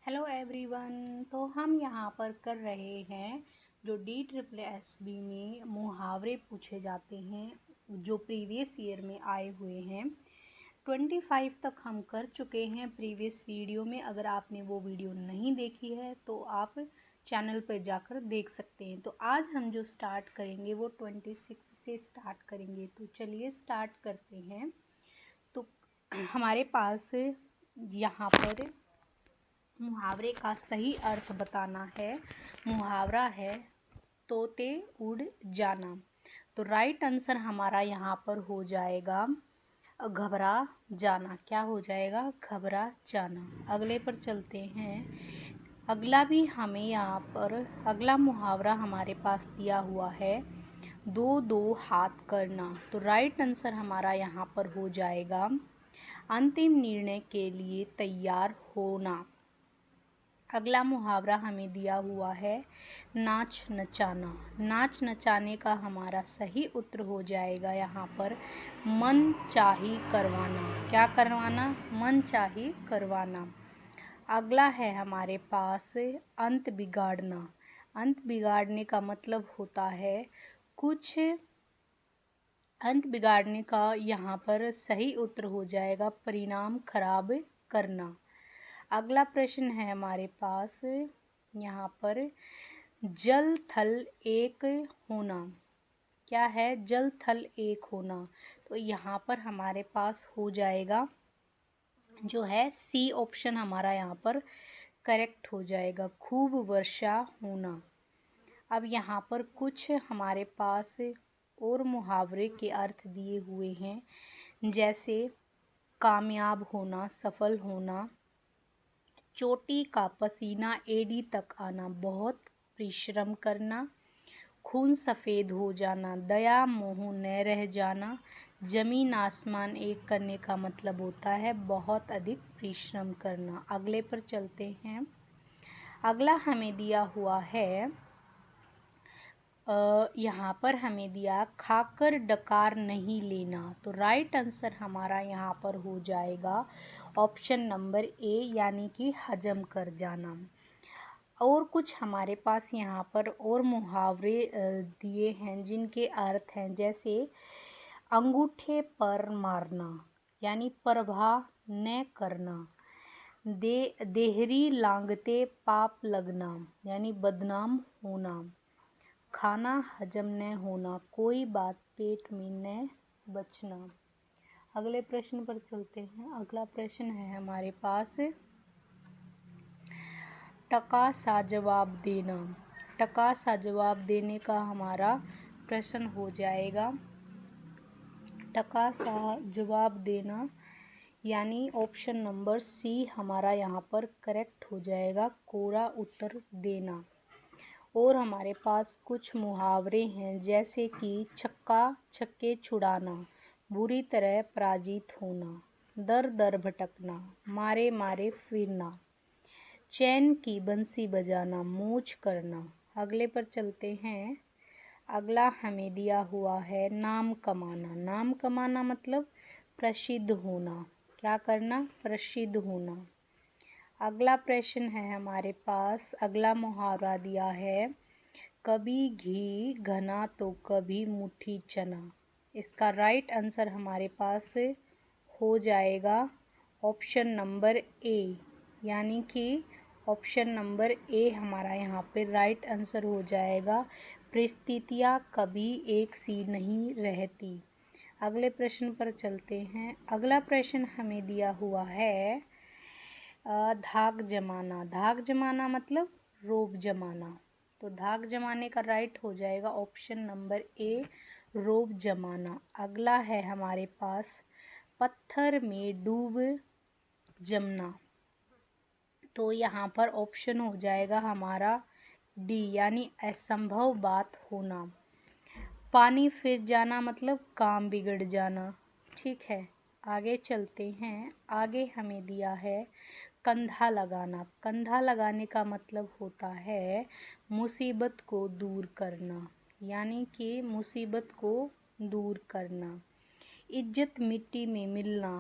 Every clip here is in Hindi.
Hello everyone. तो हम यहाँ पर कर रहे हैं जो DSSB में मुहावरे पूछे जाते हैं जो प्रीवियस ईयर में आए हुए हैं। 25 तक हम कर चुके हैं प्रीवियस वीडियो में। अगर आपने वो वीडियो नहीं देखी है तो आप चैनल पर जाकर देख सकते हैं। तो आज हम जो स्टार्ट करेंगे वो 26 से स्टार्ट करेंगे। तो चलिए स्टार्ट करते हैं। तो हमारे पास यहाँ पर मुहावरे का सही अर्थ बताना है। मुहावरा है तोते उड़ जाना। तो राइट आंसर हमारा यहाँ पर हो जाएगा घबरा जाना। क्या हो जाएगा? घबरा जाना। अगले पर चलते हैं। अगला भी हमें यहाँ पर अगला मुहावरा हमारे पास दिया हुआ है दो दो हाथ करना। तो राइट आंसर हमारा यहाँ पर हो जाएगा अंतिम निर्णय के लिए तैयार होना। अगला मुहावरा हमें दिया हुआ है नाच नचाना। नाच नचाने का हमारा सही उत्तर हो जाएगा यहाँ पर मन चाही करवाना। क्या करवाना? मन चाही करवाना। अगला है हमारे पास अंत बिगाड़ना। अंत बिगाड़ने का मतलब होता है कुछ अंत बिगाड़ने का यहाँ पर सही उत्तर हो जाएगा परिणाम खराब करना। अगला प्रश्न है हमारे पास यहाँ पर जल थल एक होना। क्या है? जल थल एक होना। तो यहाँ पर हमारे पास हो जाएगा जो है सी ऑप्शन हमारा यहाँ पर करेक्ट हो जाएगा खूब वर्षा होना। अब यहाँ पर कुछ हमारे पास और मुहावरे के अर्थ दिए हुए हैं जैसे कामयाब होना, सफल होना, चोटी का पसीना एड़ी तक आना, बहुत परिश्रम करना, खून सफ़ेद हो जाना, दया मोह न रह जाना, ज़मीन आसमान एक करने का मतलब होता है बहुत अधिक परिश्रम करना। अगले पर चलते हैं। अगला हमें दिया हुआ है यहाँ पर हमें दिया खाकर डकार नहीं लेना। तो राइट आंसर हमारा यहाँ पर हो जाएगा ऑप्शन नंबर ए यानी कि हजम कर जाना। और कुछ हमारे पास यहाँ पर और मुहावरे दिए हैं जिनके अर्थ हैं जैसे अंगूठे पर मारना यानी परवाह न करना, देहरी लांगते पाप लगना यानी बदनाम होना, खाना हजम न होना, कोई बात पेट में न बचना। अगले प्रश्न पर चलते हैं। अगला प्रश्न है हमारे पास टका सा जवाब देना। टका सा जवाब देने का हमारा प्रश्न हो जाएगा टका सा जवाब देना यानी ऑप्शन नंबर सी हमारा यहाँ पर करेक्ट हो जाएगा कोरा उत्तर देना। और हमारे पास कुछ मुहावरे हैं जैसे कि छक्का छक्के छुड़ाना, बुरी तरह पराजित होना, दर दर भटकना, मारे मारे फिरना, चैन की बंसी बजाना, मूछ करना। अगले पर चलते हैं। अगला हमें दिया हुआ है नाम कमाना। नाम कमाना मतलब प्रसिद्ध होना। क्या करना? प्रसिद्ध होना। अगला प्रश्न है हमारे पास अगला मुहावरा दिया है कभी घी घना तो कभी मुट्ठी चना। इसका राइट आंसर हमारे पास हो जाएगा ऑप्शन नंबर ए यानी कि ऑप्शन नंबर ए हमारा यहाँ पे राइट आंसर हो जाएगा परिस्थितियाँ कभी एक सी नहीं रहती। अगले प्रश्न पर चलते हैं। अगला प्रश्न हमें दिया हुआ है धाक जमाना। धाक जमाना मतलब रोब जमाना। तो धाक जमाने का राइट हो जाएगा ऑप्शन नंबर ए रोब जमाना। अगला है हमारे पास पत्थर में डूब जमना। तो यहाँ पर ऑप्शन हो जाएगा हमारा डी यानी असंभव बात होना। पानी फिर जाना मतलब काम बिगड़ जाना। ठीक है, आगे चलते हैं। आगे हमें दिया है कंधा लगाना। कंधा लगाने का मतलब होता है मुसीबत को दूर करना यानी कि मुसीबत को दूर करना। इज्जत मिट्टी में मिलना,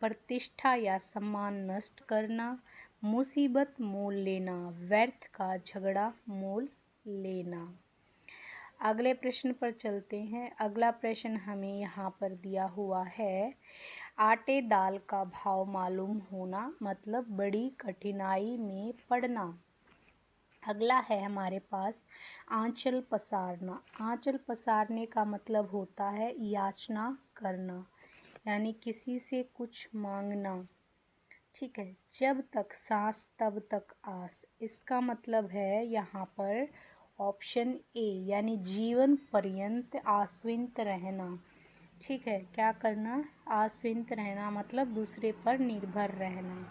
प्रतिष्ठा या सम्मान नष्ट करना, मुसीबत मोल लेना, व्यर्थ का झगड़ा मोल लेना। अगले प्रश्न पर चलते हैं। अगला प्रश्न हमें यहाँ पर दिया हुआ है, आटे दाल का भाव मालूम होना मतलब बड़ी कठिनाई में पड़ना। अगला है हमारे पास आंचल पसारना। आंचल पसारने का मतलब होता है याचना करना, यानी किसी से कुछ मांगना। ठीक है। जब तक सांस तब तक आस, इसका मतलब है यहाँ पर ऑप्शन ए, यानी जीवन पर्यंत आश्वित रहना। ठीक है, क्या करना? आश्वित रहना मतलब दूसरे पर निर्भर रहना।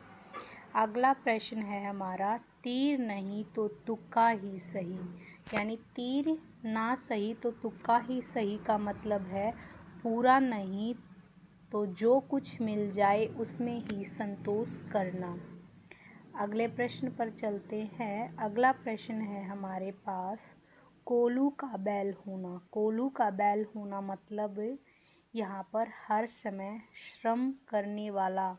अगला प्रश्न है हमारा, तीर नहीं तो तुक्का ही सही, यानी तीर ना सही तो तुक्का ही सही का मतलब है पूरा नहीं तो जो कुछ मिल जाए उसमें ही संतोष करना। अगले प्रश्न पर चलते हैं। अगला प्रश्न है हमारे पास, कोल्हू का बैल होना। कोल्हू का बैल होना मतलब यहाँ पर हर समय श्रम करने वाला।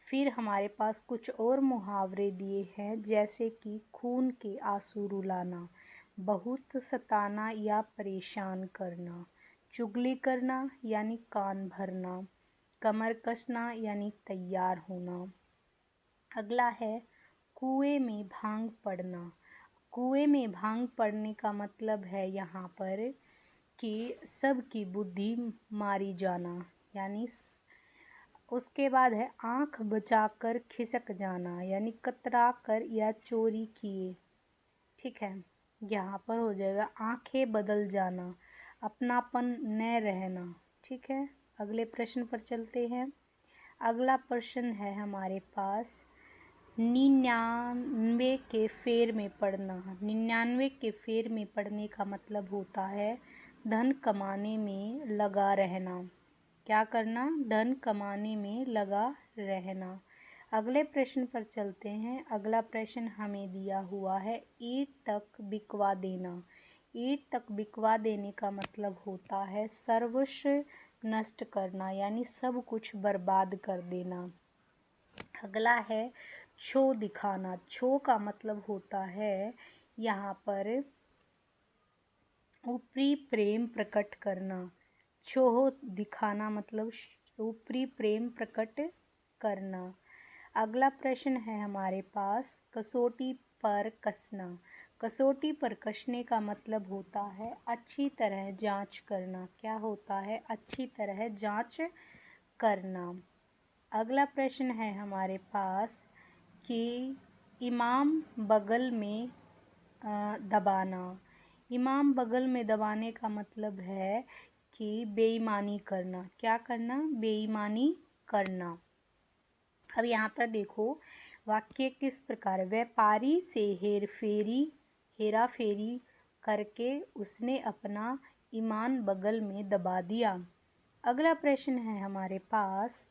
फिर हमारे पास कुछ और मुहावरे दिए हैं, जैसे कि खून के आंसू रुलाना, बहुत सताना या परेशान करना, चुगली करना यानी कान भरना, कमर कसना यानी तैयार होना। अगला है कुएं में भांग पड़ना। कुएं में भांग पड़ने का मतलब है यहाँ पर कि सबकी बुद्धि मारी जाना, यानी उसके बाद है आंख बचाकर खिसक जाना, यानी कतरा कर या चोरी किए। ठीक है, यहाँ पर हो जाएगा आंखें बदल जाना, अपनापन न रहना। ठीक है, अगले प्रश्न पर चलते हैं। अगला प्रश्न है हमारे पास, 99 के फेर में पड़ना। 99 के फेर में पड़ने का मतलब होता है धन कमाने में लगा रहना। क्या करना? धन कमाने में लगा रहना। अगले प्रश्न पर चलते हैं। अगला प्रश्न हमें दिया हुआ है, ईंट तक बिकवा देना। ईंट तक बिकवा देने का मतलब होता है सर्वस्व नष्ट करना, यानी सब कुछ बर्बाद कर देना। अगला है छो दिखाना। छो का मतलब होता है यहाँ पर ऊपरी प्रेम प्रकट करना। छोह दिखाना मतलब ऊपरी प्रेम प्रकट करना। अगला प्रश्न है हमारे पास, कसौटी पर कसना। कसौटी पर कसने का मतलब होता है अच्छी तरह जांच करना। क्या होता है? अच्छी तरह जांच करना। अगला प्रश्न है हमारे पास कि इमाम बगल में दबाना। इमाम बगल में दबाने का मतलब है कि बेईमानी करना। क्या करना? बेईमानी करना। अब यहाँ पर देखो वाक्य किस प्रकार, व्यापारी से हेरा फेरी करके उसने अपना ईमान बगल में दबा दिया। अगला प्रश्न है हमारे पास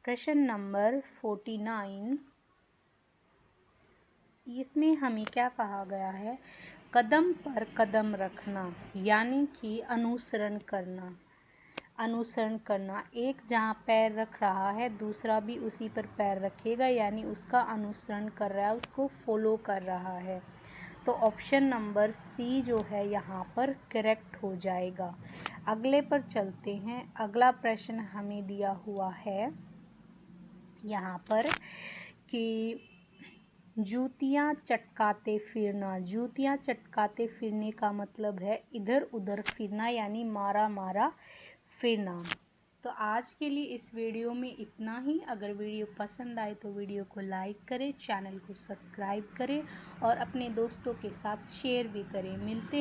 प्रश्न नंबर 49। इसमें हमें क्या कहा गया है? कदम पर कदम रखना, यानी कि अनुसरण करना। अनुसरण करना, एक जहाँ पैर रख रहा है दूसरा भी उसी पर पैर रखेगा, यानी उसका अनुसरण कर रहा है, उसको फॉलो कर रहा है। तो ऑप्शन नंबर सी जो है यहाँ पर करेक्ट हो जाएगा। अगले पर चलते हैं। अगला प्रश्न हमें दिया हुआ है यहाँ पर कि जूतियाँ चटकाते फिरना। जूतियाँ चटकाते फिरने का मतलब है इधर उधर फिरना, यानी मारा मारा फिरना। तो आज के लिए इस वीडियो में इतना ही। अगर वीडियो पसंद आए तो वीडियो को लाइक करें, चैनल को सब्सक्राइब करें और अपने दोस्तों के साथ शेयर भी करें। मिलते